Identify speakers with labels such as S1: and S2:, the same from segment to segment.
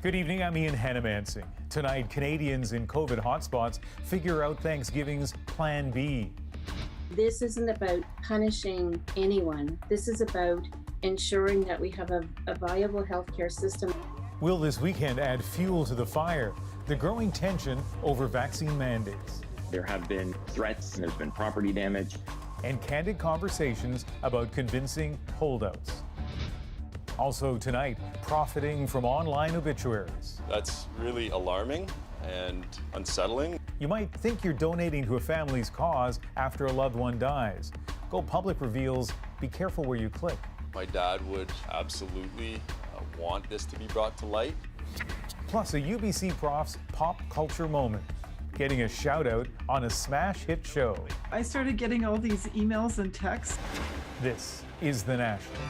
S1: Good evening, I'm Ian Hanomansing. Tonight, Canadians in COVID hotspots figure out Thanksgiving's Plan B.
S2: This isn't about punishing anyone. This is about ensuring that we have a viable healthcare system.
S1: Will this weekend add fuel to the fire? The growing tension over vaccine mandates.
S3: There have been threats and there's been property damage.
S1: And candid conversations about convincing holdouts. Also tonight, profiting from online obituaries.
S4: That's really alarming and unsettling.
S1: You might think you're donating to a family's cause after a loved one dies. Go Public reveals, be careful where you click.
S4: My dad would absolutely want this to be brought to light.
S1: Plus, a UBC prof's pop culture moment, getting a shout out on a smash hit show.
S5: I started getting all these emails and texts.
S1: This is The National.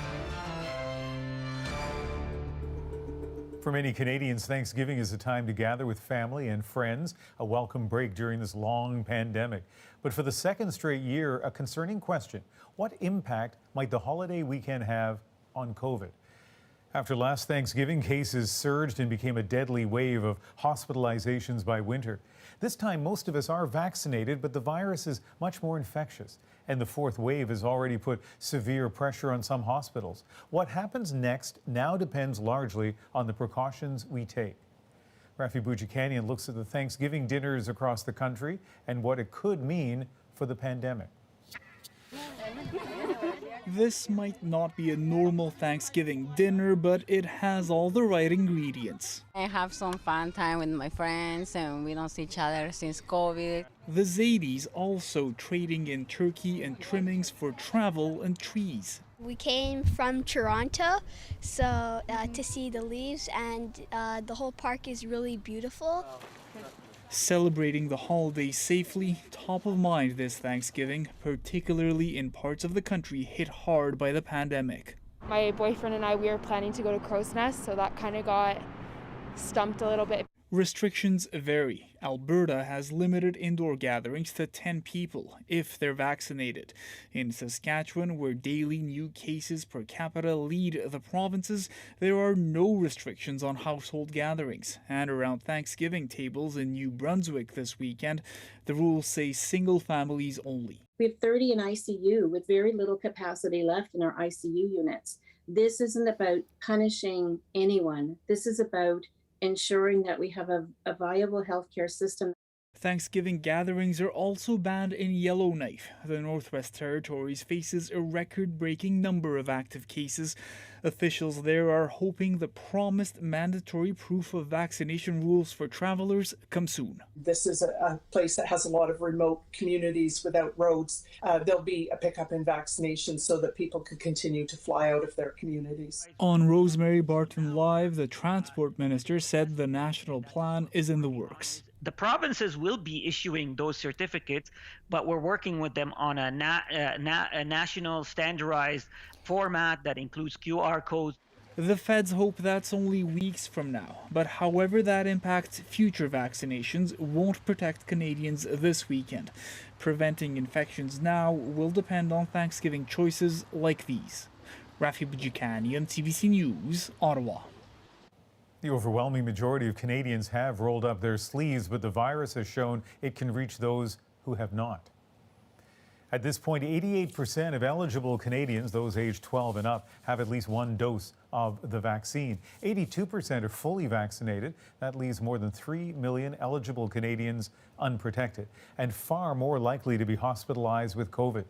S1: For many Canadians, Thanksgiving is a time to gather with family and friends, a welcome break during this long pandemic. But for the second straight year, a concerning question: what impact might the holiday weekend have on COVID? After last Thanksgiving, cases surged and became a deadly wave of hospitalizations by winter. This time, most of us are vaccinated, but the virus is much more infectious. And the fourth wave has already put severe pressure on some hospitals. What happens next now depends largely on the precautions we take. Rafi Boudjikanian looks at the Thanksgiving dinners across the country and what it could mean for the pandemic.
S6: This might not be a normal Thanksgiving dinner, but it has all the right ingredients.
S7: I have some fun time with my friends and we don't see each other since COVID.
S6: The Zadie's also trading in turkey and trimmings for travel and trees.
S8: We came from Toronto to see the leaves, and the whole park is really beautiful.
S6: Celebrating the holiday safely, top of mind this Thanksgiving, particularly in parts of the country hit hard by the pandemic.
S9: My boyfriend and I, we were planning to go to Crow's Nest, so that kind of got stumped a little bit.
S6: Restrictions vary. Alberta has limited indoor gatherings to 10 people if they're vaccinated. In Saskatchewan, where daily new cases per capita lead the provinces, there are no restrictions on household gatherings. And around Thanksgiving tables in New Brunswick this weekend, the rules say single families only.
S2: We have 30 in ICU with very little capacity left in our ICU units. This isn't about punishing anyone. This is about ensuring that we have a viable healthcare system.
S6: Thanksgiving gatherings are also banned in Yellowknife. The Northwest Territories faces a record-breaking number of active cases. Officials there are hoping the promised mandatory proof of vaccination rules for travelers come soon.
S5: This is a place that has a lot of remote communities without roads. There'll be a pickup in vaccinations so that people can continue to fly out of their communities.
S6: On Rosemary Barton Live, the Transport Minister said the national plan is in the works.
S10: The provinces will be issuing those certificates, but we're working with them on a national standardized format that includes QR codes.
S6: The feds hope that's only weeks from now, but however that impacts future vaccinations won't protect Canadians this weekend. Preventing infections now will depend on Thanksgiving choices like these. Rafi Boudjikanian, CBC News, Ottawa.
S1: The overwhelming majority of Canadians have rolled up their sleeves, but the virus has shown it can reach those who have not. At this point, 88% of eligible Canadians, those aged 12 and up, have at least one dose of the vaccine. 82% are fully vaccinated. That leaves more than 3 million eligible Canadians unprotected and far more likely to be hospitalized with COVID.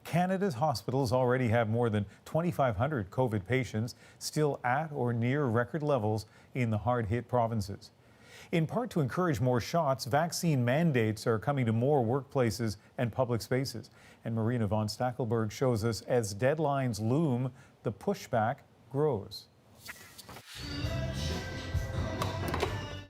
S1: Canada's hospitals already have more than 2,500 COVID patients, still at or near record levels in the hard-hit provinces. In part to encourage more shots, vaccine mandates are coming to more workplaces and public spaces. And Marina von Stackelberg shows us as deadlines loom, the pushback grows.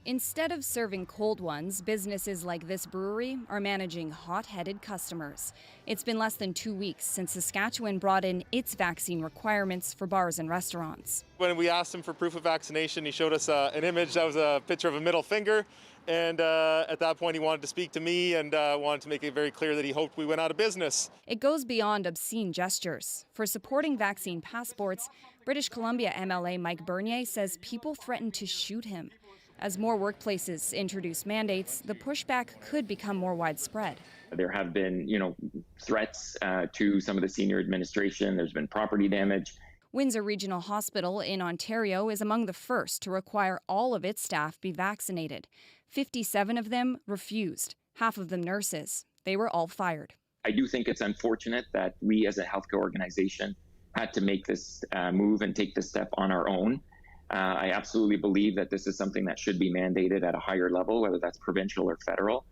S11: Instead of serving cold ones, businesses like this brewery are managing hot-headed customers. It's been less than 2 weeks since Saskatchewan brought in its vaccine requirements for bars and restaurants.
S12: When we asked him for proof of vaccination, he showed us an image that was a picture of a middle finger. And at that point, he wanted to speak to me and wanted to make it very clear that he hoped we went out of business.
S11: It goes beyond obscene gestures. For supporting vaccine passports, British Columbia MLA Mike Bernier says people threatened to shoot him. As more workplaces introduce mandates, the pushback could become more widespread.
S3: There have been, threats to some of the senior administration. There's been property damage.
S11: Windsor Regional Hospital in Ontario is among the first to require all of its staff be vaccinated. 57 of them refused, half of them nurses. They were all fired.
S3: I do think it's unfortunate that we as a healthcare organization had to make this move and take this step on our own. I absolutely believe that this is something that should be mandated at a higher level, whether that's provincial or federal,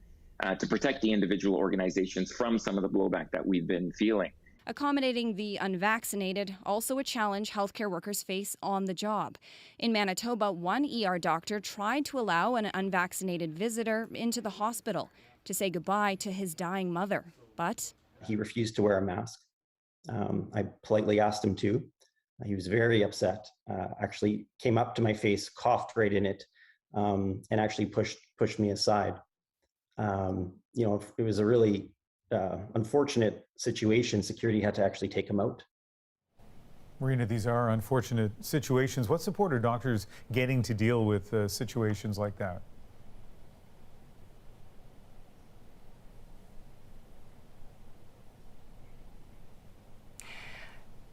S3: to protect the individual organizations from some of the blowback that we've been feeling.
S11: Accommodating the unvaccinated, also a challenge healthcare workers face on the job. In Manitoba, one ER doctor tried to allow an unvaccinated visitor into the hospital to say goodbye to his dying mother, but
S13: he refused to wear a mask. I politely asked him to. He was very upset, actually came up to my face, coughed right in it, and actually pushed me aside. It was a really unfortunate situation. Security had to actually take him out.
S1: Marina, these are unfortunate situations. What support are doctors getting to deal with situations like that?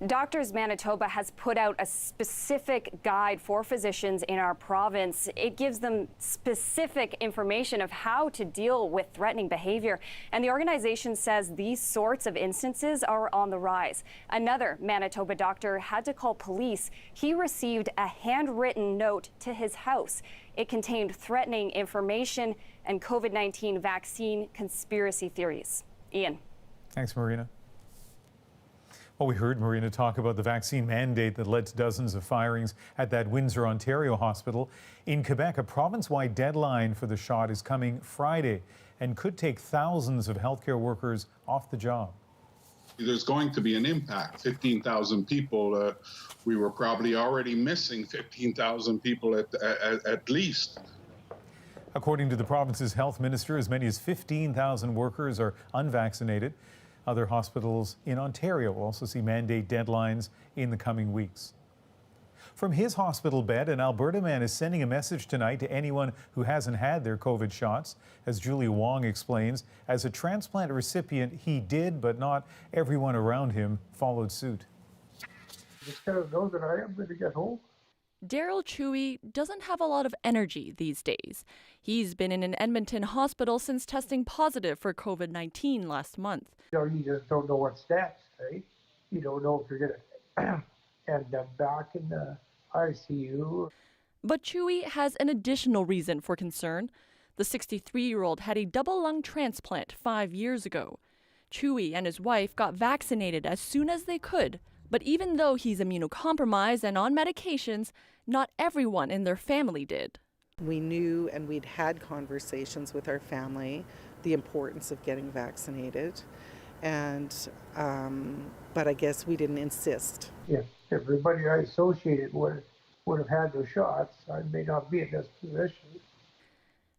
S11: Doctors Manitoba has put out a specific guide for physicians in our province. It gives them specific information of how to deal with threatening behavior. And the organization says these sorts of instances are on the rise. Another Manitoba doctor had to call police. He received a handwritten note to his house. It contained threatening information and COVID-19 vaccine conspiracy theories. Ian.
S1: Thanks, Marina. Well, we heard Marina talk about the vaccine mandate that led to dozens of firings at that Windsor, Ontario hospital. In Quebec, a province-wide deadline for the shot is coming Friday and could take thousands of healthcare workers off the job.
S14: There's going to be an impact. 15,000 people. We were probably already missing 15,000 people at least.
S1: According to the province's health minister, as many as 15,000 workers are unvaccinated. Other hospitals in Ontario will also see mandate deadlines in the coming weeks. From his hospital bed, an Alberta man is sending a message tonight to anyone who hasn't had their COVID shots. As Julie Wong explains, as a transplant recipient, he did, but not everyone around him followed suit.
S15: Just gotta know that I am going to get home.
S16: Daryl Chewy doesn't have a lot of energy these days. He's been in an Edmonton hospital since testing positive for COVID-19 last month.
S15: You just don't know what's next, right? You don't know if you're going to end up back in the ICU.
S16: But Chewy has an additional reason for concern. The 63-year-old had a double lung transplant 5 years ago. Chewy and his wife got vaccinated as soon as they could. But even though he's immunocompromised and on medications, not everyone in their family did.
S17: We knew and we'd had conversations with our family the importance of getting vaccinated, and but I guess we didn't insist.
S15: If everybody I associated would have had their shots, I may not be in this position.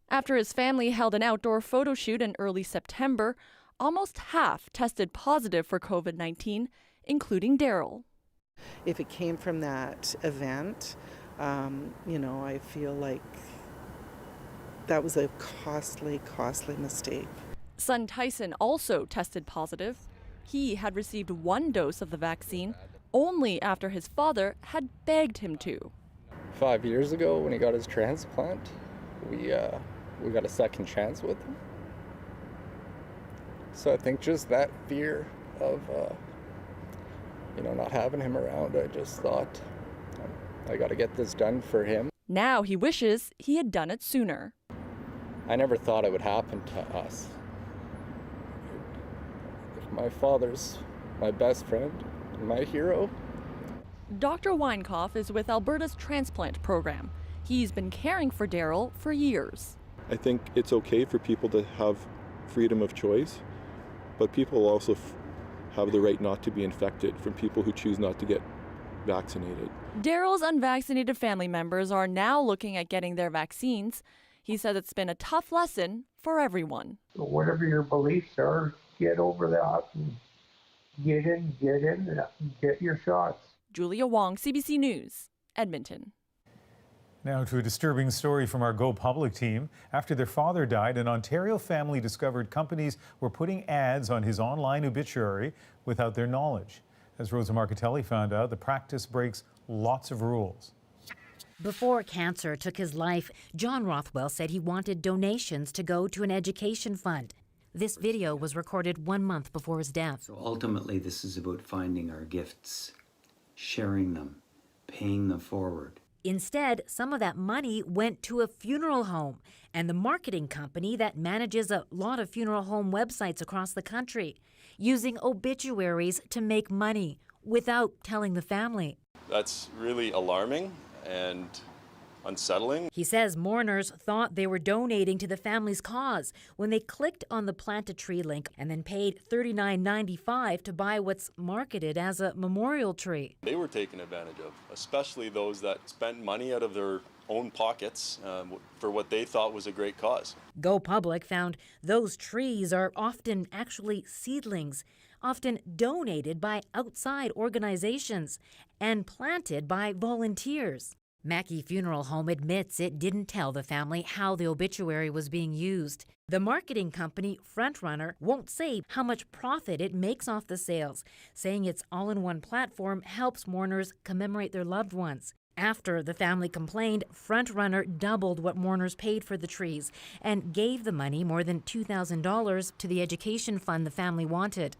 S16: After his family held an outdoor photo shoot in early September, almost half tested positive for COVID-19, including Daryl.
S17: If it came from that event, I feel like that was a costly mistake.
S16: Son Tyson also tested positive. He had received 1 dose of the vaccine only after his father had begged him to.
S18: 5 years ago, when he got his transplant, we got a second chance with him. So I think just that fear of not having him around, I just thought, I got to get this done for him.
S16: Now he wishes he had done it sooner.
S18: I never thought it would happen to us. My father's my best friend, my hero.
S16: Dr. Weinkoff is with Alberta's transplant program. He's been caring for Daryl for years.
S19: I think it's okay for people to have freedom of choice, but people also have the right not to be infected from people who choose not to get vaccinated.
S16: Daryl's unvaccinated family members are now looking at getting their vaccines. He says it's been a tough lesson for everyone.
S15: So whatever your beliefs are, get over that and get in and get your shots.
S16: Julia Wong, CBC News, Edmonton.
S1: Now to a disturbing story from our Go Public team. After their father died, an Ontario family discovered companies were putting ads on his online obituary without their knowledge. As Rosa Marcatelli found out, the practice breaks lots of rules.
S20: Before cancer took his life, John Rothwell said he wanted donations to go to an education fund. This video was recorded 1 month before his death.
S21: So ultimately, this is about finding our gifts, sharing them, paying them forward.
S20: Instead, some of that money went to a funeral home and the marketing company that manages a lot of funeral home websites across the country, using obituaries to make money without telling the family.
S4: That's really alarming and unsettling.
S20: He says mourners thought they were donating to the family's cause when they clicked on the Plant a Tree link and then paid $39.95 to buy what's marketed as a memorial tree.
S4: They were taken advantage of, especially those that spent money out of their own pockets for what they thought was a great cause.
S20: Go Public found those trees are often actually seedlings, often donated by outside organizations and planted by volunteers. Mackey Funeral Home admits it didn't tell the family how the obituary was being used. The marketing company, Frontrunner, won't say how much profit it makes off the sales, saying its all-in-one platform helps mourners commemorate their loved ones. After the family complained, Frontrunner doubled what mourners paid for the trees and gave the money, more than $2,000, to the education fund the family wanted.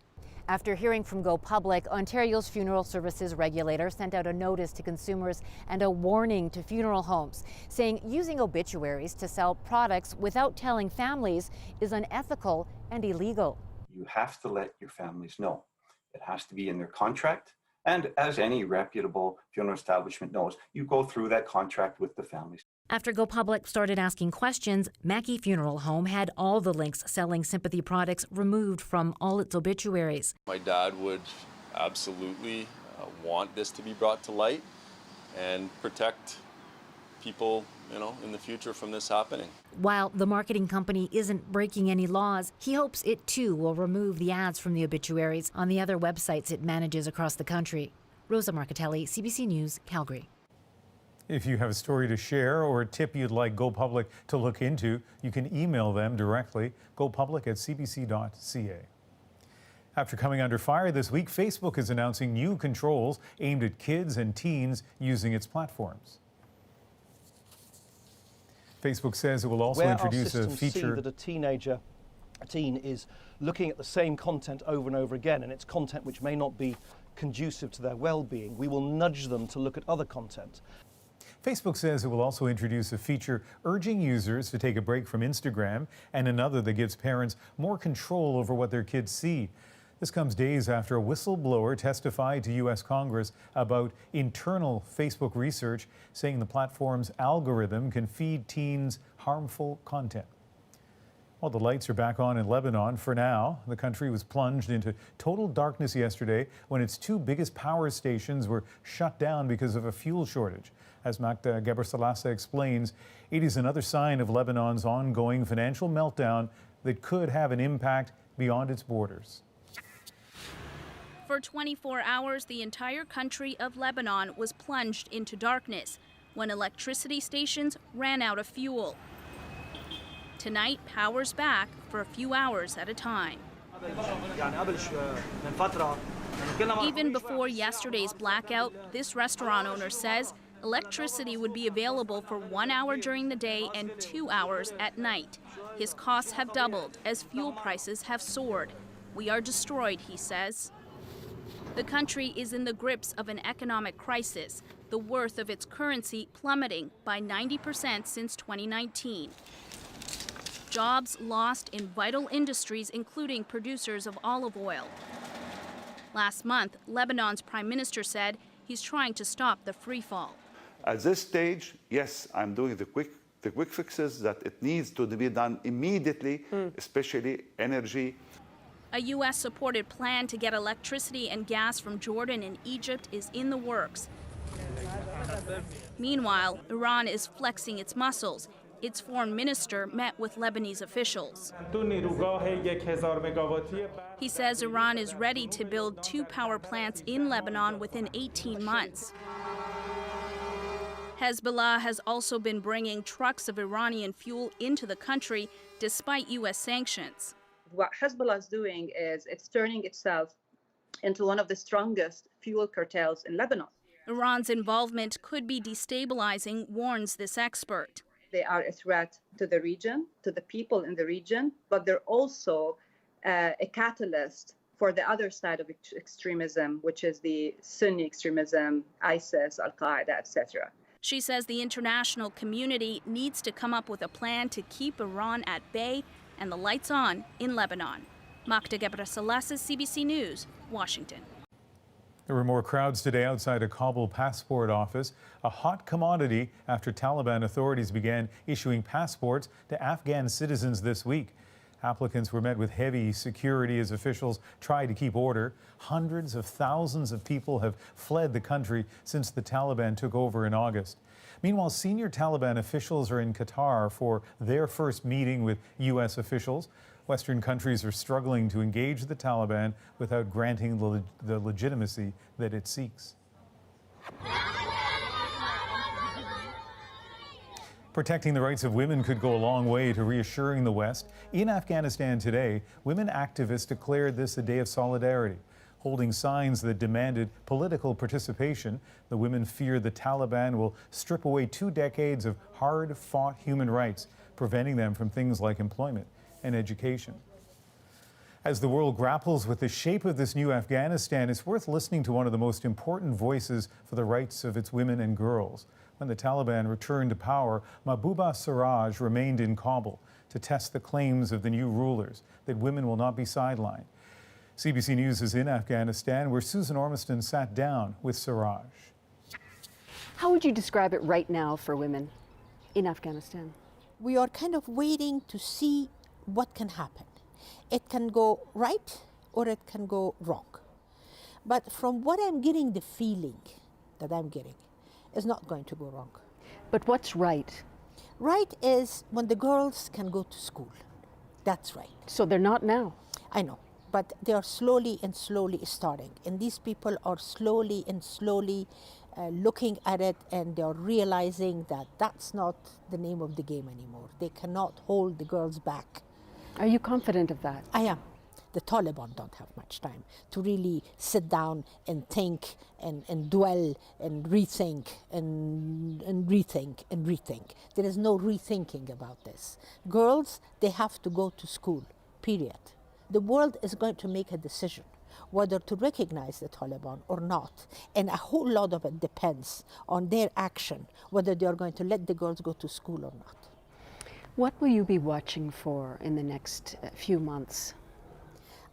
S22: After hearing from Go Public, Ontario's funeral services regulator sent out a notice to consumers and a warning to funeral homes, saying using obituaries to sell products without telling families is unethical and illegal.
S23: You have to let your families know. It has to be in their contract. And as any reputable funeral establishment knows, you go through that contract with the families.
S20: After Go Public started asking questions, Mackey Funeral Home had all the links selling sympathy products removed from all its obituaries.
S4: My dad would absolutely want this to be brought to light and protect people, in the future from this happening.
S20: While the marketing company isn't breaking any laws, he hopes it too will remove the ads from the obituaries on the other websites it manages across the country. Rosa Marcatelli, CBC News, Calgary.
S1: If you have a story to share or a tip you'd like Go Public to look into, you can email them directly, gopublic@cbc.ca. After coming under fire this week, Facebook is announcing new controls aimed at kids and teens using its platforms. Facebook says it will also introduce a feature
S24: that a teen is looking at the same content over and over again, and it's content which may not be conducive to their well-being. We will nudge them to look at other content.
S1: Facebook says it will also introduce a feature urging users to take a break from Instagram, and another that gives parents more control over what their kids see. This comes days after a whistleblower testified to U.S. Congress about internal Facebook research, saying the platform's algorithm can feed teens harmful content. Well, the lights are back on in Lebanon for now. The country was plunged into total darkness yesterday when its two biggest power stations were shut down because of a fuel shortage. As Magda Gebrselassie explains, it is another sign of Lebanon's ongoing financial meltdown that could have an impact beyond its borders.
S25: For 24 hours, the entire country of Lebanon was plunged into darkness when electricity stations ran out of fuel. Tonight, power's back for a few hours at a time. Even before yesterday's blackout, this restaurant owner says electricity would be available for 1 hour during the day and 2 hours at night. His costs have doubled as fuel prices have soared. We are destroyed, he says. The country is in the grips of an economic crisis, the worth of its currency plummeting by 90% since 2019. Jobs lost in vital industries, including producers of olive oil. Last month, Lebanon's prime minister said he's trying to stop the free fall.
S2: At this stage, yes, I'm doing the quick fixes that it needs to be done immediately, especially energy.
S25: A U.S.-supported plan to get electricity and gas from Jordan and Egypt is in the works. Meanwhile, Iran is flexing its muscles. Its foreign minister met with Lebanese officials. He says Iran is ready to build 2 power plants in Lebanon within 18 months. Hezbollah has also been bringing trucks of Iranian fuel into the country despite U.S. sanctions.
S5: What Hezbollah is doing is it's turning itself into one of the strongest fuel cartels in Lebanon.
S25: Iran's involvement could be destabilizing, warns this expert.
S5: They are a threat to the region, to the people in the region, but they're also a catalyst for the other side of extremism, which is the Sunni extremism, ISIS, Al-Qaeda, etc.
S25: She says the international community needs to come up with a plan to keep Iran at bay and the lights on in Lebanon. Makda Gebrselassie, CBC News, Washington.
S1: There were more crowds today outside a Kabul passport office, a hot commodity after Taliban authorities began issuing passports to Afghan citizens this week. Applicants were met with heavy security as officials tried to keep order. Hundreds of thousands of people have fled the country since the Taliban took over in August. Meanwhile, senior Taliban officials are in Qatar for their first meeting with U.S. officials. Western countries are struggling to engage the Taliban without granting the legitimacy that it seeks. Protecting the rights of women could go a long way to reassuring the West. In Afghanistan today, women activists declared this a day of solidarity. Holding signs that demanded political participation, the women fear the Taliban will strip away 2 decades of hard-fought human rights, preventing them from things like employment and education. As the world grapples with the shape of this new Afghanistan, it's worth listening to one of the most important voices for the rights of its women and girls. When the Taliban returned to power, Mahbouba Siraj remained in Kabul to test the claims of the new rulers that women will not be sidelined. CBC News is in Afghanistan, where Susan Ormiston sat down with Siraj.
S7: How would you describe it right now for women in Afghanistan?
S8: We are kind of waiting to see what can happen. It can go right or it can go wrong. But from what I'm getting, the feeling that I'm getting is not going to go wrong.
S7: But what's right?
S8: Right is when the girls can go to school. That's right.
S7: So they're not now?
S8: I know, but they are slowly and slowly starting. And these people are slowly and slowly looking at it, and they're realizing that that's not the name of the game anymore. They cannot hold the girls back.
S7: Are you confident of that?
S8: I am. The Taliban don't have much time to really sit down and think and dwell and rethink and rethink and rethink. There is no rethinking about this. Girls, they have to go to school, period. The world is going to make a decision whether to recognize the Taliban or not. And a whole lot of it depends on their action, whether they are going to let the girls go to school or not.
S7: What will you be watching for in the next few months?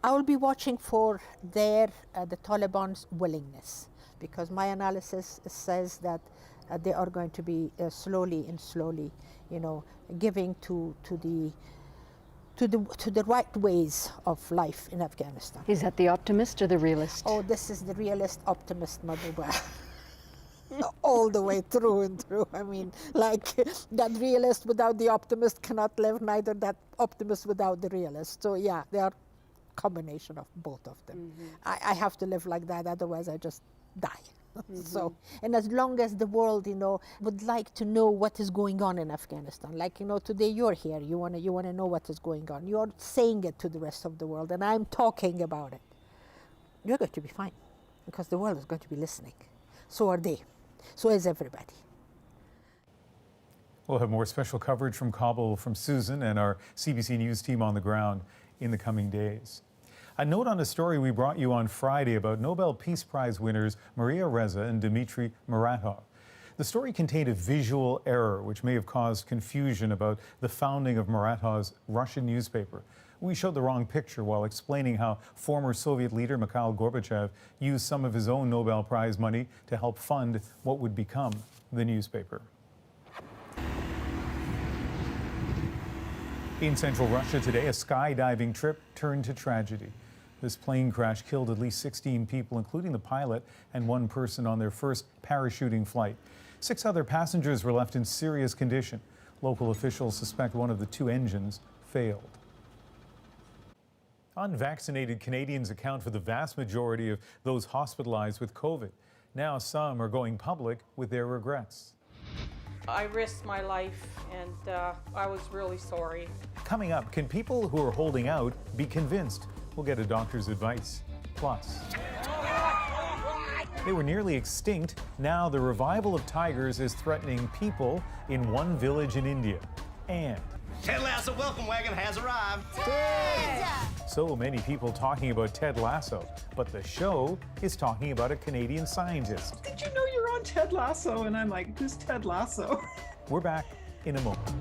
S8: I will be watching for the Taliban's willingness, because my analysis says that they are going to be slowly and slowly, giving to the right ways of life in Afghanistan.
S7: Is that the optimist or the realist?
S8: Oh, this is the realist optimist, Mahbouba. All the way through and through. I mean, like that realist without the optimist cannot live, neither that optimist without the realist. So yeah, they are a combination of both of them. Mm-hmm. I have to live like that, otherwise I just die. Mm-hmm. So, and as long as the world, would like to know what is going on in Afghanistan, like, today you're here, you want to know what is going on. You're saying it to the rest of the world, and I'm talking about it. You're going to be fine, because the world is going to be listening. So are they. So is everybody.
S1: We'll have more special coverage from Kabul from Susan and our CBC News team on the ground in the coming days. A note on a story we brought you on Friday about Nobel Peace Prize winners Maria Reza and Dmitry Muratov. The story contained a visual error which may have caused confusion about the founding of Muratov's Russian newspaper. We showed the wrong picture while explaining how former Soviet leader Mikhail Gorbachev used some of his own Nobel Prize money to help fund what would become the newspaper. In central Russia today, a skydiving trip turned to tragedy. This plane crash killed at least 16 people, including the pilot and one person on their first parachuting flight. 6 other passengers were left in serious condition. Local officials suspect one of the 2 engines failed. Unvaccinated Canadians account for the vast majority of those hospitalized with COVID. Now some are going public with their regrets.
S3: I risked my life and I was really sorry.
S1: Coming up, can people who are holding out be convinced? We'll get a doctor's advice. Plus, they were nearly extinct. Now the revival of tigers is threatening people in one village in India. And
S6: Ted Lasso welcome wagon has arrived.
S1: so many people talking about Ted Lasso, but the show is talking about a Canadian scientist.
S9: Did you know you're on Ted Lasso? And I'm like, who's Ted Lasso?
S1: We're back in a moment.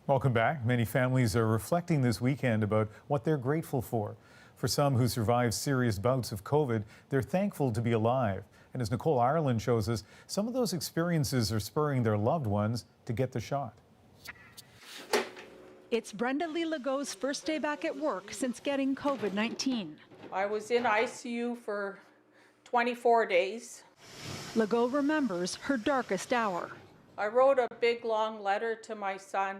S1: Welcome back. Many families are reflecting this weekend about what they're grateful for. For some who survived serious bouts of COVID, they're thankful to be alive. And as Nicole Ireland shows us, some of those experiences are spurring their loved ones to get the shot.
S10: It's Brenda Lee Legault's first day back at work since getting COVID-19.
S3: I was in ICU for 24 days.
S10: Legault remembers her darkest hour.
S3: I wrote a big long letter to my son,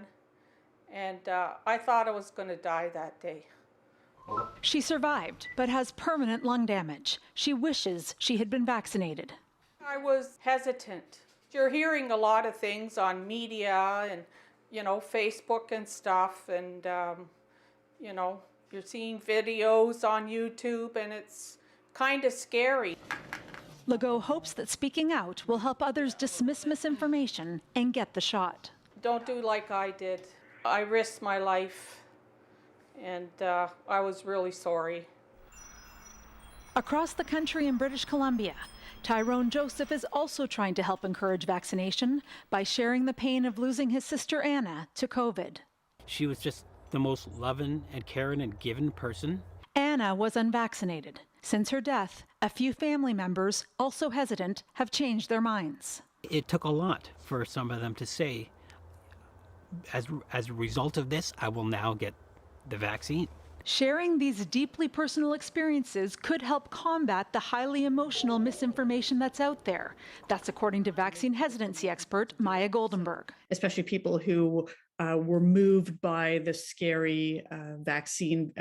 S3: and I thought I was going to die that day.
S10: She survived, but has permanent lung damage. She wishes she had been vaccinated.
S3: I was hesitant. You're hearing a lot of things on media and, Facebook and stuff, and, you're seeing videos on YouTube, and it's kind of scary.
S10: Legault hopes that speaking out will help others dismiss misinformation and get the shot.
S3: Don't do like I did. I risked my life, and I was really sorry.
S10: Across the country in British Columbia, Tyrone Joseph is also trying to help encourage vaccination by sharing the pain of losing his sister Anna to COVID.
S11: She was just the most loving and caring and giving person.
S10: Anna was unvaccinated. Since her death, a few family members, also hesitant, have changed their minds.
S11: It took a lot for some of them to say, as a result of this, I will now get the vaccine.
S10: Sharing these deeply personal experiences could help combat the highly emotional misinformation that's out there. That's according to vaccine hesitancy expert Maya Goldenberg.
S12: Especially people who were moved by the scary anti-vaccine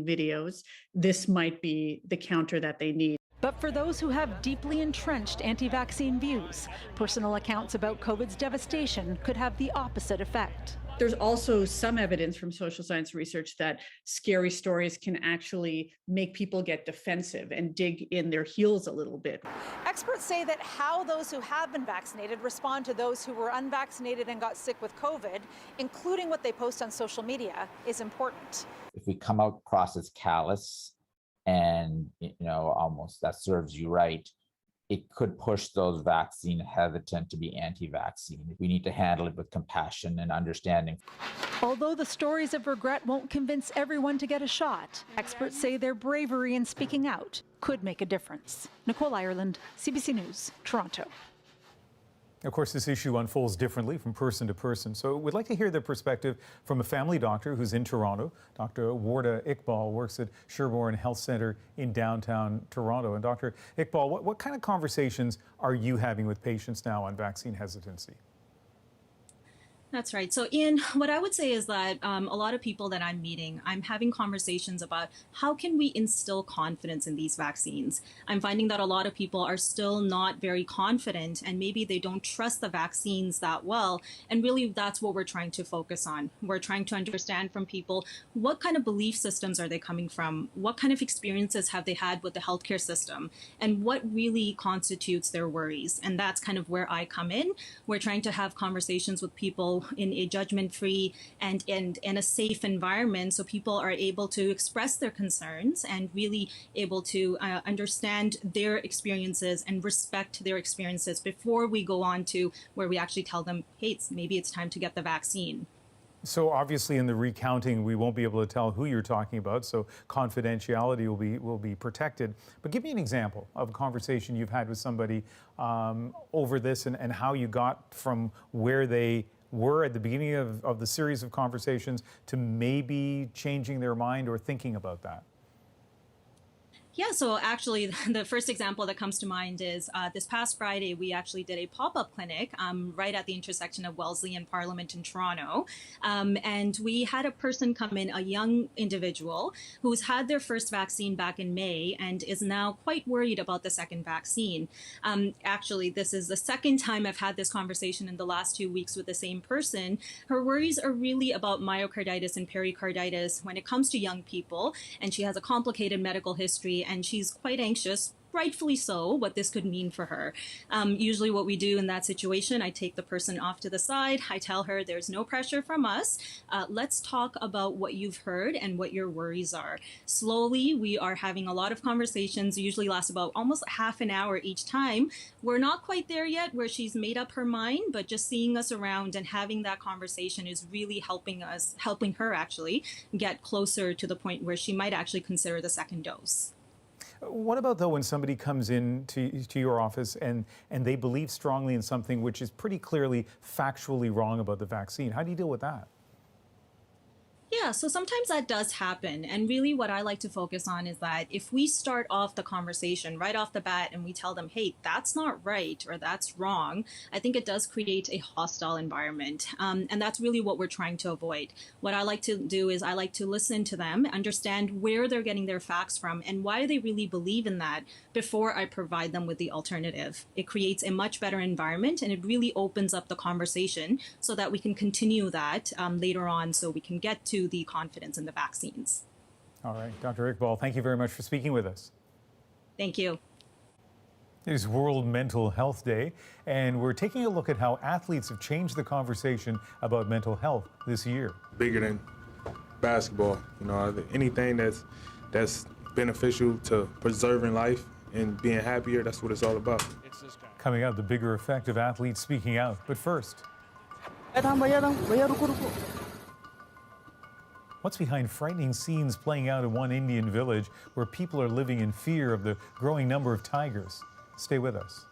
S12: videos. This might be the counter that they need.
S10: But for those who have deeply entrenched anti-vaccine views, personal accounts about COVID's devastation could have the opposite effect.
S12: There's also some evidence from social science research that scary stories can actually make people get defensive and dig in their heels a little bit.
S13: Experts say that how those who have been vaccinated respond to those who were unvaccinated and got sick with COVID, including what they post on social media, is important.
S14: If we come out across as callous and, almost that serves you right, it could push those vaccine hesitant to be anti-vaccine. We need to handle it with compassion and understanding.
S10: Although the stories of regret won't convince everyone to get a shot, experts say their bravery in speaking out could make a difference. Nicole Ireland, CBC News, Toronto.
S1: Of course, this issue unfolds differently from person to person, so we'd like to hear the perspective from a family doctor who's in Toronto. Dr. Warda Iqbal works at Sherborne Health Centre in downtown Toronto. And Dr. Iqbal, what kind of conversations are you having with patients now on vaccine hesitancy?
S17: That's right. So Ian, what I would say is that a lot of people that I'm meeting, I'm having conversations about how can we instill confidence in these vaccines. I'm finding that a lot of people are still not very confident and maybe they don't trust the vaccines that well. And really, that's what we're trying to focus on. We're trying to understand from people what kind of belief systems are they coming from? What kind of experiences have they had with the healthcare system? And what really constitutes their worries? And that's kind of where I come in. We're trying to have conversations with people in a judgment-free and a safe environment so people are able to express their concerns and really able to understand their experiences and respect their experiences before we go on to where we actually tell them, hey, maybe it's time to get the vaccine.
S1: So obviously in the recounting, we won't be able to tell who you're talking about, so confidentiality will be protected. But give me an example of a conversation you've had with somebody over this and how you got from where they were at the beginning of the series of conversations to maybe changing their mind or thinking about that.
S17: Yeah, so actually the first example that comes to mind is this past Friday, we actually did a pop-up clinic right at the intersection of Wellesley and Parliament in Toronto. And we had a person come in, a young individual who's had their first vaccine back in May and is now quite worried about the second vaccine. Actually, this is the second time I've had this conversation in the last 2 weeks with the same person. Her worries are really about myocarditis and pericarditis when it comes to young people, and she has a complicated medical history and she's quite anxious, rightfully so, what this could mean for her. Usually what we do in that situation, I take the person off to the side. I tell her there's no pressure from us. Let's talk about what you've heard and what your worries are. Slowly, we are having a lot of conversations, usually last about almost half an hour each time. We're not quite there yet where she's made up her mind, but just seeing us around and having that conversation is really helping her actually get closer to the point where she might actually consider the second dose.
S1: What about, though, when somebody comes in to your office and they believe strongly in something which is pretty clearly factually wrong about the vaccine? How do you deal with that?
S17: Yeah, so sometimes that does happen. And really what I like to focus on is that if we start off the conversation right off the bat and we tell them, hey, that's not right or that's wrong, I think it does create a hostile environment. And that's really what we're trying to avoid. What I like to do is I like to listen to them, understand where they're getting their facts from and why they really believe in that before I provide them with the alternative. It creates a much better environment and it really opens up the conversation so that we can continue that later on so we can get to the confidence in the vaccines.
S1: All right, Dr. Iqbal, thank you very much for speaking with us.
S17: Thank you.
S1: It is World Mental Health Day, and we're taking a look at how athletes have changed the conversation about mental health this year.
S15: Bigger than basketball, anything that's beneficial to preserving life and being happier, that's what it's all about.
S1: Coming up, the bigger effect of athletes speaking out. But first, what's behind frightening scenes playing out in one Indian village where people are living in fear of the growing number of tigers? Stay with us.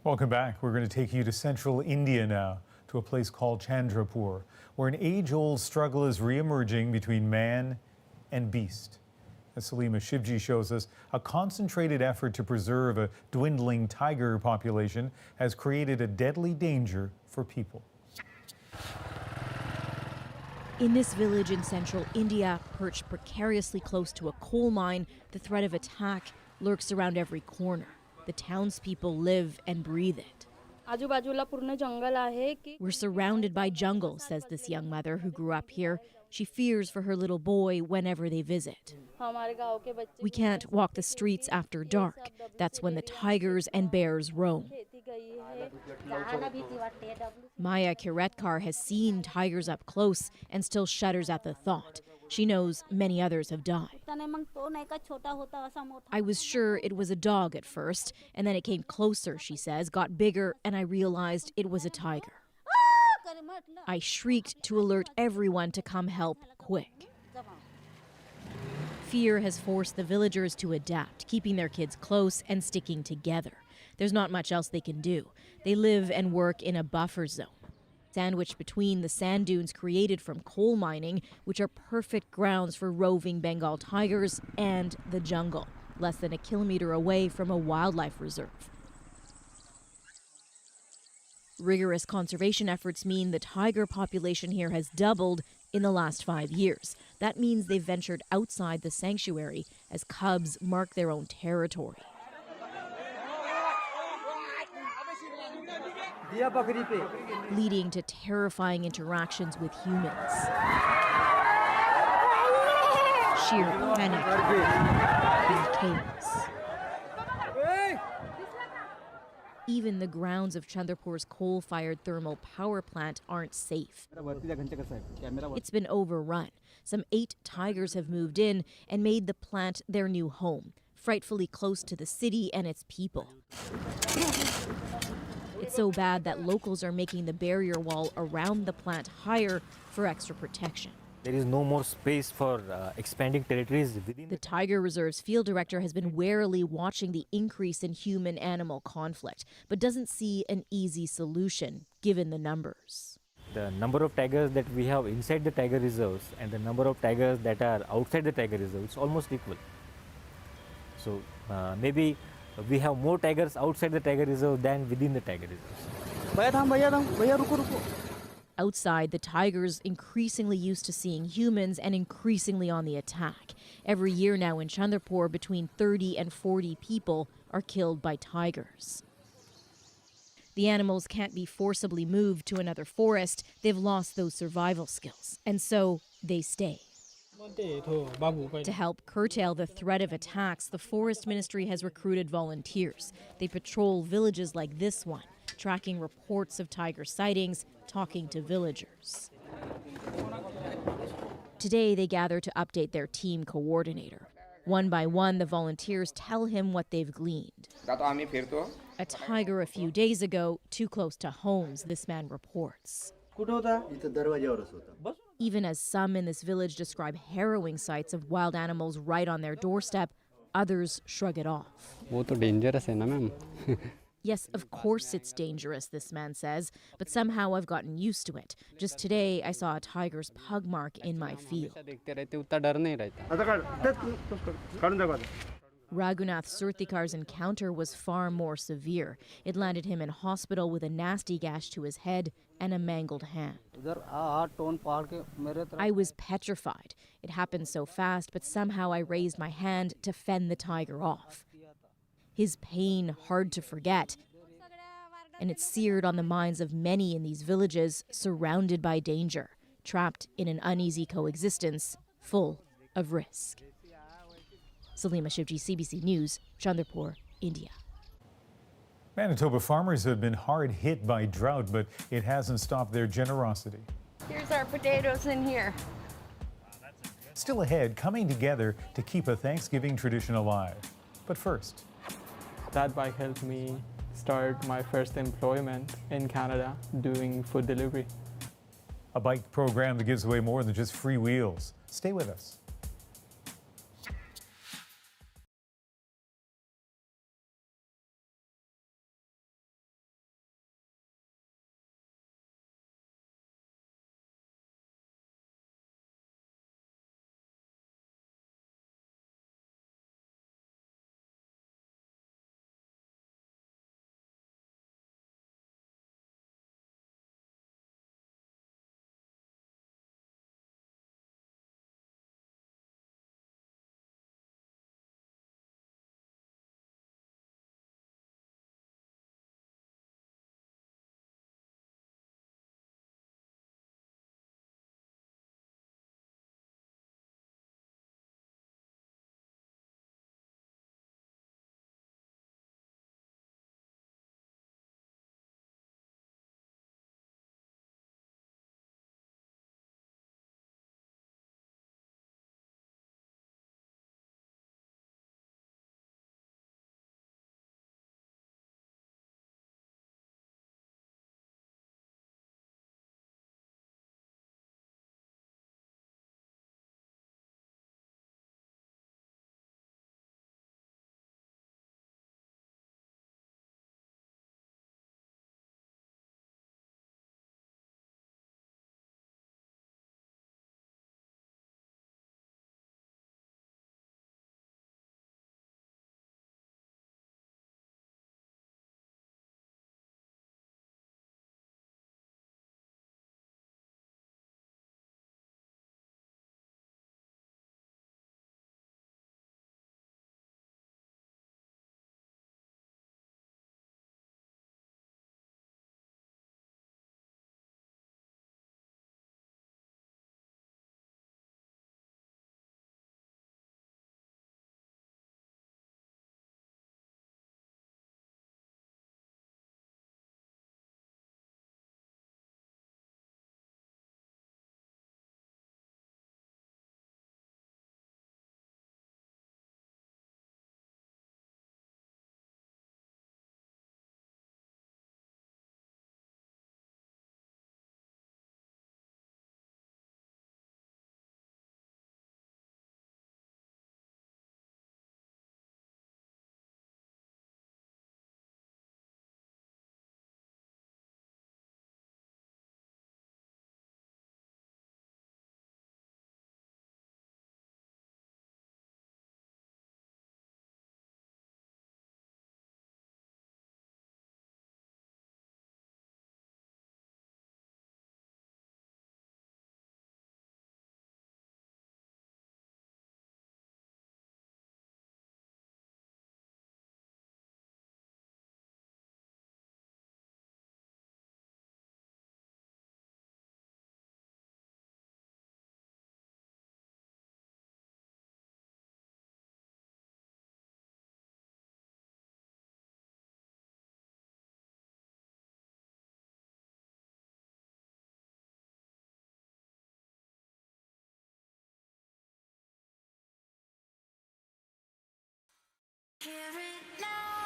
S1: Welcome back. We're going to take you to central India now, to a place called Chandrapur, where an age-old struggle is re-emerging between man and beast. As Salima Shivji shows us, a concentrated effort to preserve a dwindling tiger population has created a deadly danger for people.
S16: In this village in central India, perched precariously close to a coal mine, the threat of attack lurks around every corner. The townspeople live and breathe it. We're surrounded by jungle, says this young mother who grew up here. She fears for her little boy whenever they visit. We can't walk the streets after dark. That's when the tigers and bears roam. Maya Kiretkar has seen tigers up close and still shudders at the thought. She knows many others have died. I was sure it was a dog at first, and then it came closer, she says, got bigger, and I realized it was a tiger. I shrieked to alert everyone to come help quick. Fear has forced the villagers to adapt, keeping their kids close and sticking together. There's not much else they can do. They live and work in a buffer zone, sandwiched between the sand dunes created from coal mining, which are perfect grounds for roving Bengal tigers, and the jungle, less than a kilometer away from a wildlife reserve. Rigorous conservation efforts mean the tiger population here has doubled in the last 5 years. That means they've ventured outside the sanctuary as cubs mark their own territory. Leading to terrifying interactions with humans. Sheer panic and chaos. Even the grounds of Chandrapur's coal-fired thermal power plant aren't safe. It's been overrun. Some 8 tigers have moved in and made the plant their new home, frightfully close to the city and its people. It's so bad that locals are making the barrier wall around the plant higher for extra protection.
S18: There is no more space for expanding territories within
S16: the Tiger Reserve's field director has been warily watching the increase in human-animal conflict, but doesn't see an easy solution, given the numbers.
S18: The number of tigers that we have inside the tiger reserves and the number of tigers that are outside the tiger reserve is almost equal. So maybe we have more tigers outside the tiger reserve than within the tiger reserves.
S16: Outside, the tigers increasingly used to seeing humans and increasingly on the attack. Every year now in Chandrapur, between 30 and 40 people are killed by tigers. The animals can't be forcibly moved to another forest. They've lost those survival skills, and so they stay. To help curtail the threat of attacks, the Forest Ministry has recruited volunteers. They patrol villages like this one, tracking reports of tiger sightings, talking to villagers. Today, they gather to update their team coordinator. One by one, the volunteers tell him what they've gleaned. A tiger a few days ago, too close to homes, this man reports. Even as some in this village describe harrowing sights of wild animals right on their doorstep, others shrug it off. Yes, of course it's dangerous, this man says, but somehow I've gotten used to it. Just today, I saw a tiger's pug mark in my field. Raghunath Surthikar's encounter was far more severe. It landed him in hospital with a nasty gash to his head and a mangled hand. I was petrified. It happened so fast, but somehow I raised my hand to fend the tiger off. His pain hard to forget, and it seared on the minds of many in these villages surrounded by danger, trapped in an uneasy coexistence full of risk. Salima Shivji, CBC News, Chandrapur, India.
S1: Manitoba farmers have been hard hit by drought, but it hasn't stopped their generosity.
S19: Here's our potatoes in here.
S1: Still ahead, coming together to keep a Thanksgiving tradition alive. But first,
S21: that bike helped me start my first employment in Canada doing food delivery.
S1: A bike program that gives away more than just free wheels. Stay with us.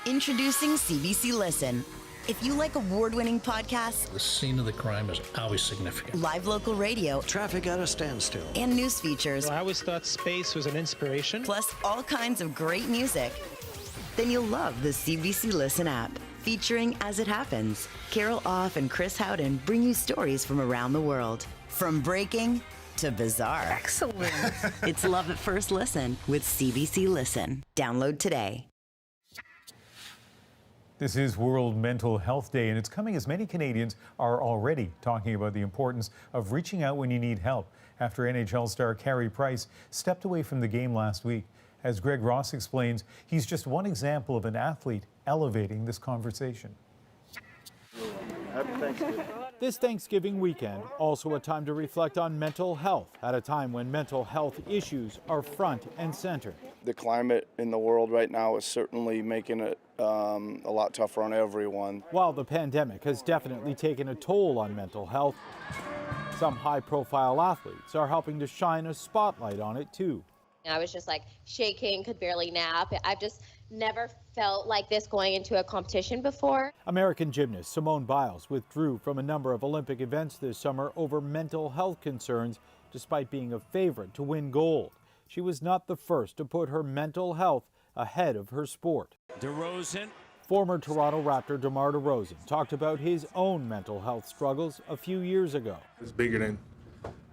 S4: Introducing CBC Listen. If you like award-winning podcasts,
S20: the scene of the crime is always significant.
S4: Live local radio,
S20: Traffic at a standstill.
S4: and news features,
S22: I always thought space was an inspiration.
S4: plus all kinds of great music, then you'll love the CBC Listen app. Featuring As It Happens, Carol Off and Chris Howden bring you stories from around the world. From breaking to bizarre.
S23: Excellent.
S4: It's love at first listen with CBC Listen. Download today.
S1: This is World Mental Health Day, and it's coming as many Canadians are already talking about the importance of reaching out when you need help after NHL star Carey Price stepped away from the game last week. As Greg Ross explains, he's just one example of an athlete elevating this conversation.
S24: Happy Thanksgiving.
S26: This Thanksgiving weekend, also a time to reflect on mental health at a time when mental health issues are front and center.
S24: The climate in the world right now is certainly making it a lot tougher on everyone.
S26: While the pandemic has definitely taken a toll on mental health, some high-profile athletes are helping to shine a spotlight on it too.
S27: I was just like shaking, could barely nap. I've just never felt like this going into a competition before.
S26: American gymnast Simone Biles withdrew from a number of Olympic events this summer over mental health concerns, despite being a favorite to win gold. She was not the first to put her mental health ahead of her sport.
S28: DeRozan.
S26: Former Toronto Raptor DeMar DeRozan talked about his own mental health struggles a few years ago.
S15: It's bigger than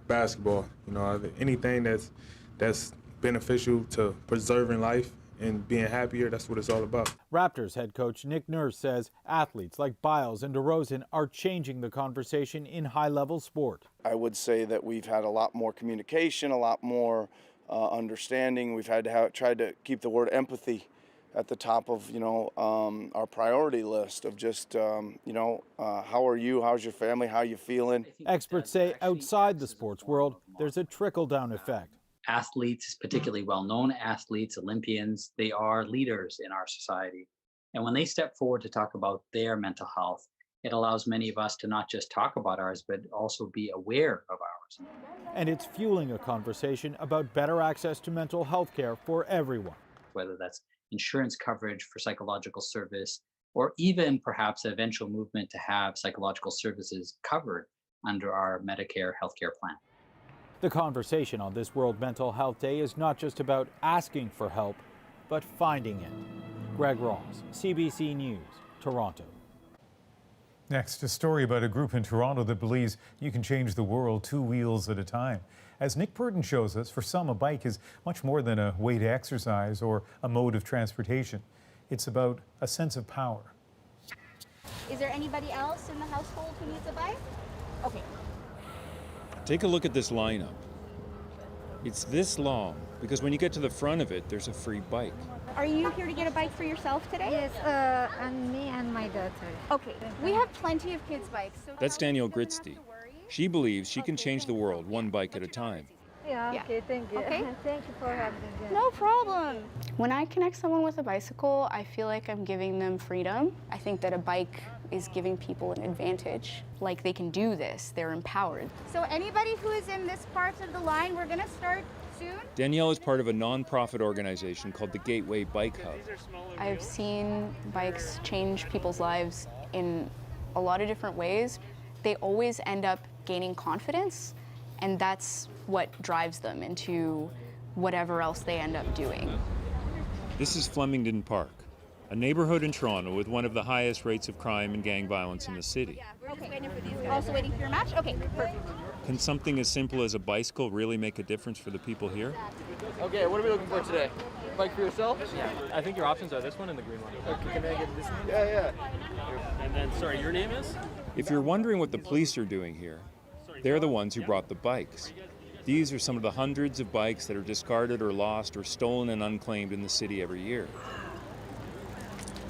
S15: basketball. You know, anything that's beneficial to preserving life and being happier, that's what it's all about.
S26: Raptors head coach Nick Nurse says athletes like Biles and DeRozan are changing the conversation in high-level sport.
S24: I would say that we've had a lot more communication, a lot more understanding. We've had to try to keep the word empathy at the top of our priority list of just how are you, how's your family, how you feeling.
S26: Experts say outside the sports world there's a trickle-down effect.
S29: Athletes, particularly well-known athletes, Olympians, they are leaders in our society. And when they step forward to talk about their mental health, it allows many of us to not just talk about ours, but also be aware of ours.
S26: And it's fueling a conversation about better access to mental health care for everyone.
S29: Whether that's insurance coverage for psychological service, or even perhaps an eventual movement to have psychological services covered under our Medicare healthcare plan.
S26: The conversation on this World Mental Health Day is not just about asking for help, but finding it. Greg Ross, CBC News, Toronto.
S1: Next, a story about a group in Toronto that believes you can change the world 2 wheels at a time. As Nick Burton shows us, for some, a bike is much more than a way to exercise or a mode of transportation. It's about a sense of power.
S30: Is there anybody else in the household who needs a bike? Okay.
S31: Take a look at this lineup. It's this long because when you get to the front of it, there's a free bike.
S30: Are you here to get a bike for yourself today?
S32: Yes, and me and my daughter.
S30: Okay, we have plenty of kids' bikes. So
S31: That's Danielle Gritzty. She believes she can change the world one bike at a time.
S32: Yeah, okay, thank you.
S30: Okay.
S32: Thank you for having me.
S30: No problem.
S33: When I connect someone with a bicycle, I feel like I'm giving them freedom. I think that a bike is giving people an advantage. Like they can do this, they're empowered.
S30: So anybody who is in this part of the line, we're gonna start soon.
S31: Danielle is part of a non-profit organization called the Gateway Bike Hub.
S33: I've seen bikes change people's lives in a lot of different ways. They always end up gaining confidence, and that's what drives them into whatever else they end up doing.
S31: This is Flemington Park, a neighborhood in Toronto with one of the highest rates of crime and gang violence in the city.
S30: Okay. Also waiting for your match? Okay, perfect.
S31: Can something as simple as a bicycle really make a difference for the people here?
S34: Okay, what are we looking for today? Bike for yourself?
S35: Yeah. I think your options are this one and the green one.
S34: Okay, can I get this one? Yeah.
S35: And then, sorry, your name is?
S31: If you're wondering what the police are doing here, they're the ones who brought the bikes. These are some of the hundreds of bikes that are discarded or lost or stolen and unclaimed in the city every year.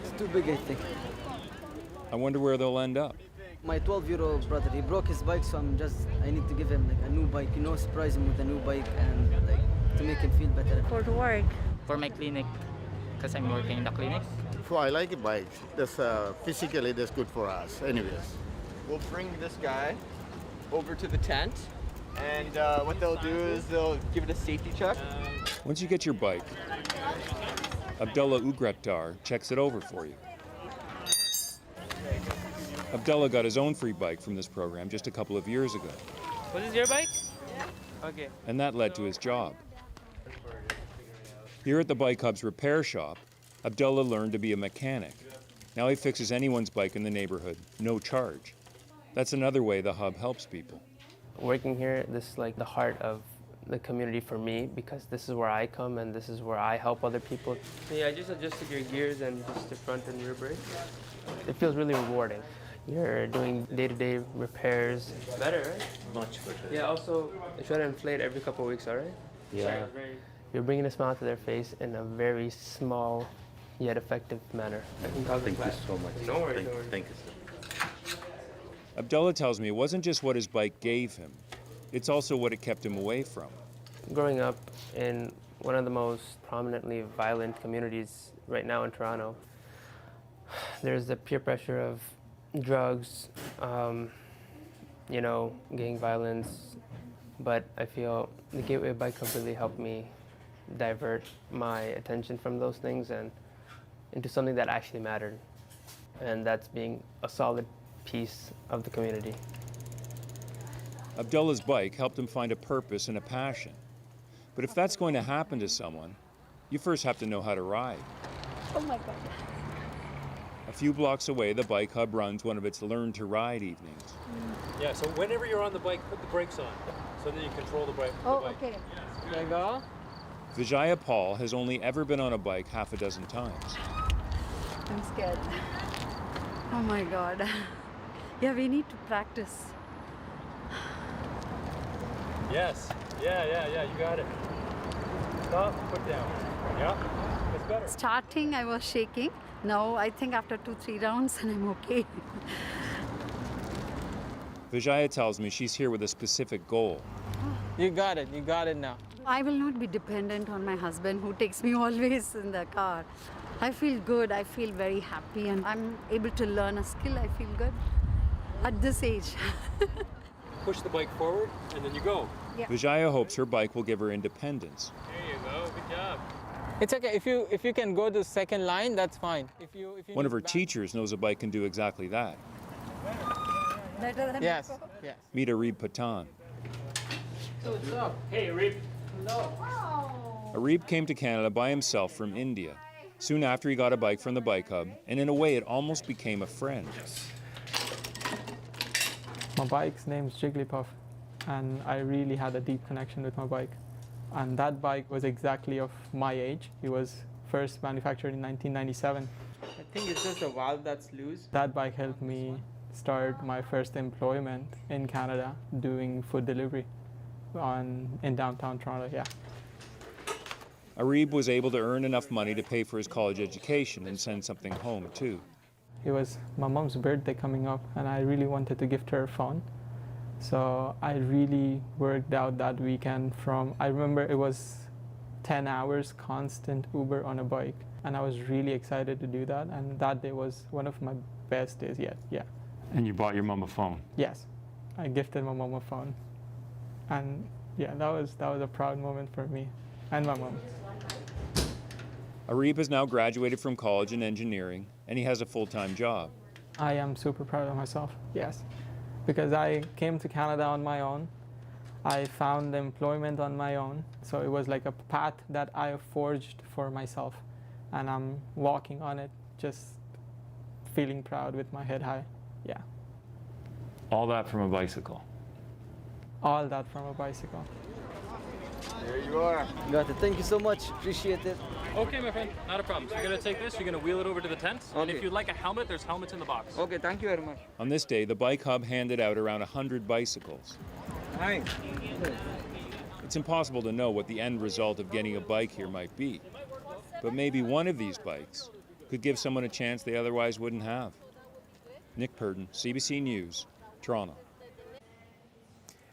S34: It's too big, I think.
S31: I wonder where they'll end up.
S34: My 12-year-old brother, he broke his bike, so I need to give him like a new bike, surprise him with a new bike and to make him feel better.
S32: For the work.
S35: For my clinic, because I'm working in the clinic.
S36: Well, I like a bike. That's physically that's good for us. Anyways,
S34: we'll bring this guy over to the tent, and what they'll do is they'll give it a safety check.
S31: Once you get your bike, Abdullah Ugrektar checks it over for you. Abdullah got his own free bike from this program just a couple of years ago.
S35: Was this your bike? Okay.
S31: And that led to his job. Here at the Bike Hub's repair shop, Abdullah learned to be a mechanic. Now he fixes anyone's bike in the neighborhood, no charge. That's another way the hub helps people.
S2: Working here, this is like the heart of the community for me, because this is where I come and this is where I help other people. Yeah, I just adjusted your gears and just the front and rear brake. It feels really rewarding. You're doing day-to-day repairs. Better, right?
S35: Much better.
S2: Yeah, also, I try to inflate every couple of weeks, all right?
S35: Yeah.
S2: You're bringing a smile to their face in a very small yet effective manner.
S35: Thank you so much.
S2: No worries, no worries.
S35: Thank you, sir.
S31: Abdullah tells me it wasn't just what his bike gave him, it's also what it kept him away from.
S2: Growing up in one of the most prominently violent communities right now in Toronto, there's the peer pressure of drugs, you know, gang violence, but I feel the Gateway Bike Hub really helped me divert my attention from those things and into something that actually mattered, and that's being a solid piece of the community.
S31: Abdullah's bike helped him find a purpose and a passion. But if that's going to happen to someone, you first have to know how to ride.
S30: Oh my God.
S31: A few blocks away, the Bike Hub runs one of its Learn to Ride evenings.
S35: Yeah, so whenever you're on the bike, put the brakes on so that you control the bike.
S30: Oh, okay.
S35: There you go.
S31: Vijaya Paul has only ever been on a bike half a dozen times.
S32: I'm scared. Oh my God. Yeah, we need to practice.
S35: Yes. Yeah, you got it. Stop, put down. Yeah, it's better.
S32: Starting, I was shaking. Now, I think after 2-3 rounds, and I'm okay.
S31: Vijaya tells me she's here with a specific goal.
S21: You got it now.
S32: I will not be dependent on my husband who takes me always in the car. I feel good, I feel very happy, and I'm able to learn a skill. I feel good at this age.
S35: Push the bike forward, and then you go.
S32: Yeah.
S31: Vijaya hopes her bike will give her independence.
S35: There you go, good job.
S21: It's okay, if you can go to the second line, that's fine. If you
S31: One of her teachers knows a bike can do exactly that.
S32: Better than
S21: Yes.
S31: Meet Arib Patan.
S35: So what's up? Hey, Arib. Hello.
S31: Arib came to Canada by himself from India. Soon after, he got a bike from the Bike Hub, and in a way, it almost became a friend.
S21: My bike's name's Jigglypuff, and I really had a deep connection with my bike. And that bike was exactly of my age. It was first manufactured in 1997. I think it's just a valve that's loose. That bike helped me start my first employment in Canada doing food delivery in downtown Toronto, yeah.
S31: Arib was able to earn enough money to pay for his college education and send something home, too.
S21: It was my mom's birthday coming up, and I really wanted to gift her a phone. So I really worked out that weekend I remember it was 10 hours constant Uber on a bike, and I was really excited to do that, and that day was one of my best days yet, yeah.
S31: And you bought your mom a phone?
S21: Yes, I gifted my mom a phone. And yeah, that was a proud moment for me and my mom.
S31: Arib has now graduated from college in engineering, and he has a full-time job.
S21: I am super proud of myself, yes. Because I came to Canada on my own. I found employment on my own. So it was like a path that I forged for myself. And I'm walking on it, just feeling proud with my head high, yeah.
S31: All that from a bicycle?
S21: All that from a bicycle.
S34: There you are. Got it. Thank you so much. Appreciate it.
S35: Okay, my friend, not a problem. So you're gonna take this, you're gonna wheel it over to the tent, and if you'd like a helmet, there's helmets in the box.
S34: Okay, thank you very much.
S31: On this day, the Bike Hub handed out around 100 bicycles.
S34: Hi.
S31: It's impossible to know what the end result of getting a bike here might be, but maybe one of these bikes could give someone a chance they otherwise wouldn't have. Nick Purdon, CBC News, Toronto.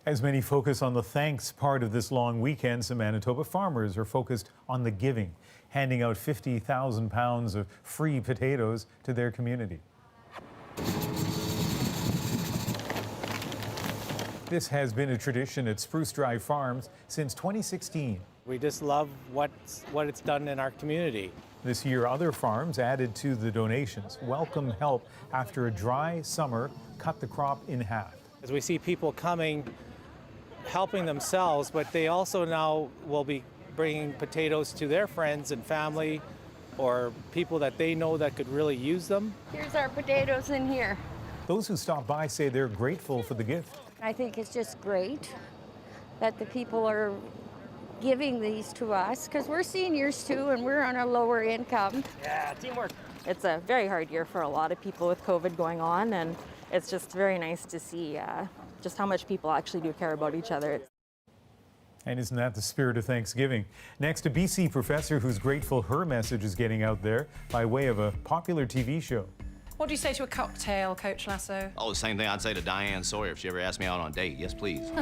S1: As many focus on the thanks part of this long weekend, some Manitoba farmers are focused on the giving, handing out 50,000 pounds of free potatoes to their community. This has been a tradition at Spruce Drive Farms since 2016.
S3: We just love what it's done in our community.
S1: This year, other farms added to the donations. Welcome help after a dry summer cut the crop in half.
S3: As we see people coming, helping themselves, but they also now will be bringing potatoes to their friends and family or people that they know that could really use them.
S19: Here's our potatoes in here.
S1: Those who stopped by say they're grateful for the gift.
S19: I think it's just great that the people are giving these to us because we're seniors too and we're on a lower income.
S35: Yeah, teamwork.
S5: It's a very hard year for a lot of people with COVID going on, and it's just very nice to see just how much people actually do care about each other.
S1: And isn't that the spirit of Thanksgiving? Next, a BC professor who's grateful her message is getting out there by way of a popular TV show.
S6: What do you say to a cocktail, Coach Lasso?
S7: Oh, the same thing I'd say to Diane Sawyer if she ever asked me out on a date. Yes, please.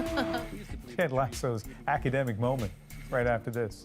S1: Ted Lasso's academic moment right after this.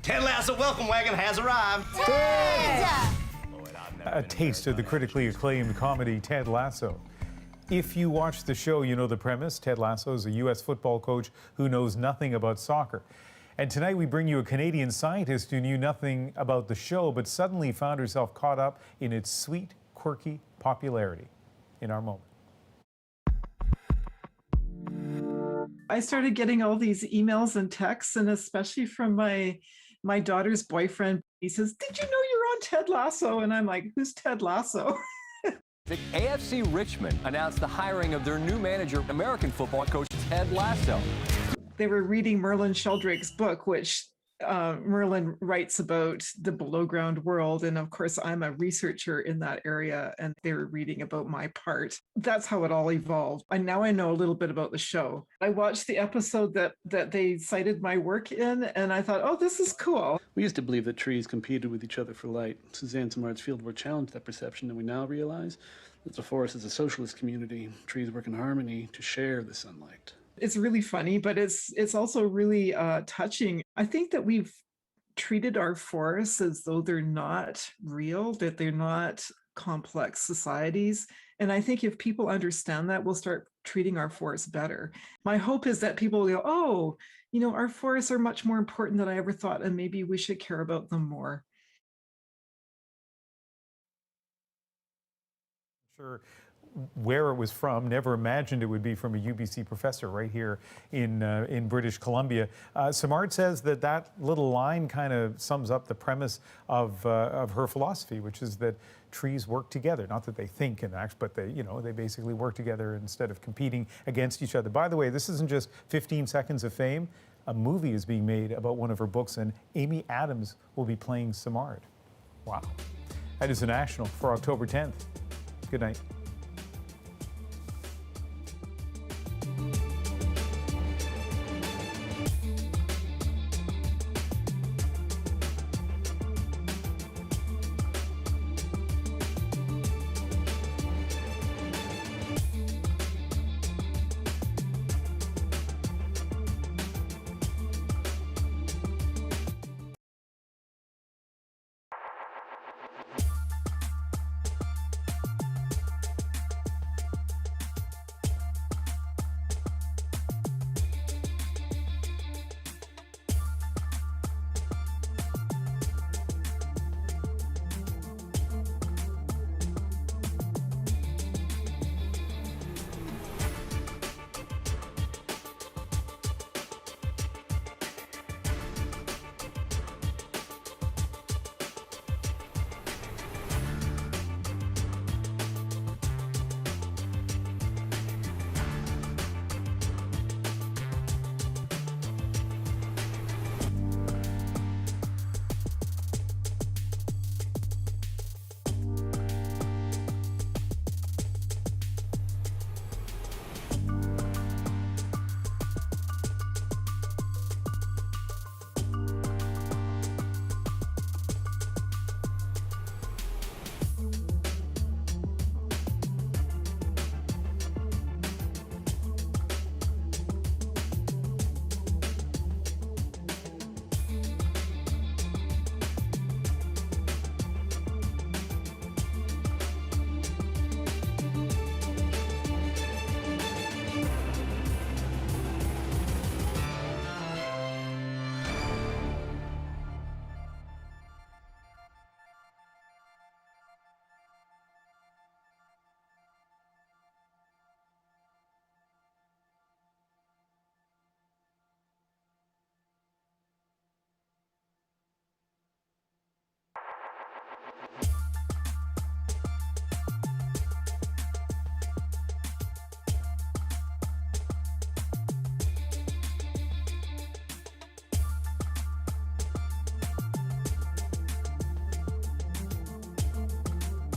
S7: Ted Lasso welcome wagon has arrived.
S1: A taste of the critically acclaimed comedy Ted Lasso. If you watch the show, you know the premise. Ted Lasso is a U.S. football coach who knows nothing about soccer. And tonight we bring you a Canadian scientist who knew nothing about the show, but suddenly found herself caught up in its sweet, quirky popularity. In our moment.
S4: I started getting all these emails and texts, and especially from my daughter's boyfriend. He says, "Did you know you're on Ted Lasso?" And I'm like, "Who's Ted Lasso?"
S8: The AFC Richmond announced the hiring of their new manager, American football coach Ted Lasso.
S4: They were reading Merlin Sheldrake's book, which Merlin writes about the below ground world. And of course, I'm a researcher in that area, and they were reading about my part. That's how it all evolved. And now I know a little bit about the show. I watched the episode that they cited my work in, and I thought, oh, this is cool.
S9: We used to believe that trees competed with each other for light. Suzanne Simard's fieldwork challenged that perception, and we now realize that the forest is a socialist community. Trees work in harmony to share the sunlight.
S4: It's really funny, but it's also really touching. I think that we've treated our forests as though they're not real, that they're not complex societies. And I think if people understand that, we'll start treating our forests better. My hope is that people will go, oh, you know, our forests are much more important than I ever thought, and maybe we should care about them more.
S1: Sure. Where it was from, never imagined it would be from a UBC professor right here in British Columbia. Simard says that little line kind of sums up the premise of her philosophy, which is that trees work together. Not that they think and act, but they basically work together instead of competing against each other. By the way, this isn't just 15 seconds of fame. A movie is being made about one of her books, and Amy Adams will be playing Simard. Wow. That is the National for October 10th. Good night.